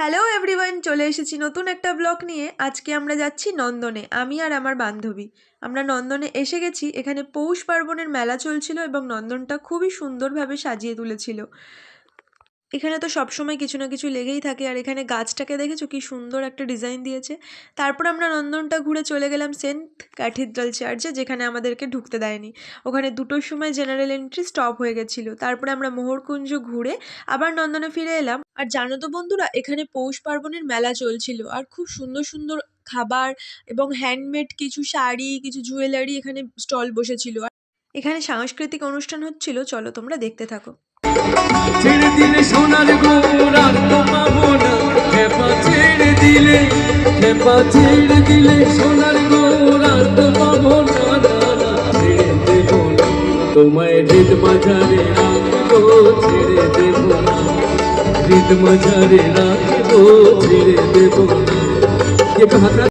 Hello everyone, চলে এসেছি নতুন একটা ব্লগ নিয়ে। আজকে আমরা যাচ্ছি নন্দনে, আমি আর আমার বান্ধবী। আমরা নন্দনে এসে গেছি। এখানে পৌষ পার্বণের মেলা চলছিল এবং নন্দনটা খুবই সুন্দরভাবে সাজিয়ে তুলেছিল। এখানে তো সবসময় কিছু না কিছু লেগেই থাকে, আর এখানে গাছটাকে দেখেছো কি সুন্দর একটা ডিজাইন দিয়েছে। তারপর আমরা নন্দনটা ঘুরে চলে গেলাম সেন্ট ক্যাথিড্রাল চার্চে, যেখানে আমাদেরকে ঢুকতে দেয়নি। ওখানে 2টোর সময় জেনারেল এন্ট্রি স্টপ হয়ে গেছিল। তারপরে আমরা মোহরকুঞ্জ ঘুরে আবার নন্দনে ফিরে এলাম। আর জানো তো বন্ধুরা, এখানে পৌষ পার্বণের মেলা চলছিল, আর খুব সুন্দর সুন্দর খাবার এবং হ্যান্ডমেড কিছু শাড়ি, কিছু জুয়েলারি এখানে স্টল বসেছিল। আর এখানে সাংস্কৃতিক অনুষ্ঠান হচ্ছিল, চলো তোমরা দেখতে থাকো। ছেড়ে দিলে সোনার গোরা তো পাবো না, খেপা ছেড়ে দিলে, খেপা ছেড়ে দিলে সোনার গোরা তো পাবো না, ছেড়ে দেবো না তোমায়, হৃদ মাঝারে রাখবো, ছেড়ে দেবো না, হৃদ মাঝারে রাখবো, ছেড়ে দেবো না।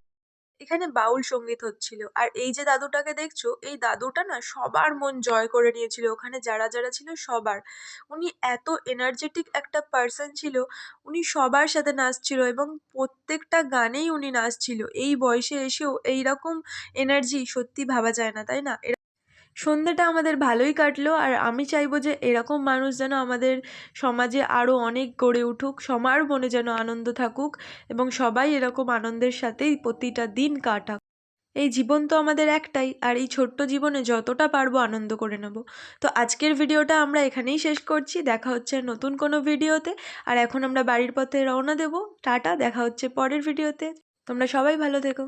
এখানে বাউল সঙ্গীত হচ্ছিল, আর এই যে দাদুটাকে দেখছো, এই দাদুটা না সবার মন জয় করে নিয়েছিল। ওখানে যারা যারা ছিল সবার, উনি এত এনার্জেটিক একটা পার্সন ছিল। উনি সবার সাথে নাচছিল এবং প্রত্যেকটা গানেই উনি নাচছিল। এই বয়সে এসেও এইরকম এনার্জি সত্যি ভাবা যায় না, তাই না? সন্ধ্যাটা আমাদের ভালোই কাটলো, আর আমি চাইবো যে এরকম মানুষ যেন আমাদের সমাজে আরও অনেক গড়ে উঠুক, সবার মনে যেন আনন্দ থাকুক এবং সবাই এরকম আনন্দের সাথেই প্রতিটা দিন কাটাক। এই জীবন তো আমাদের একটাই, আর এই ছোট্ট জীবনে যতটা পারবো আনন্দ করে নেব। তো আজকের ভিডিওটা আমরা এখানেই শেষ করছি। দেখা হচ্ছে নতুন কোনো ভিডিওতে। আর এখন আমরা বাড়ির পথে রওনা দেব। টাটা, দেখা হচ্ছে পরের ভিডিওতে। তোমরা সবাই ভালো থেকো।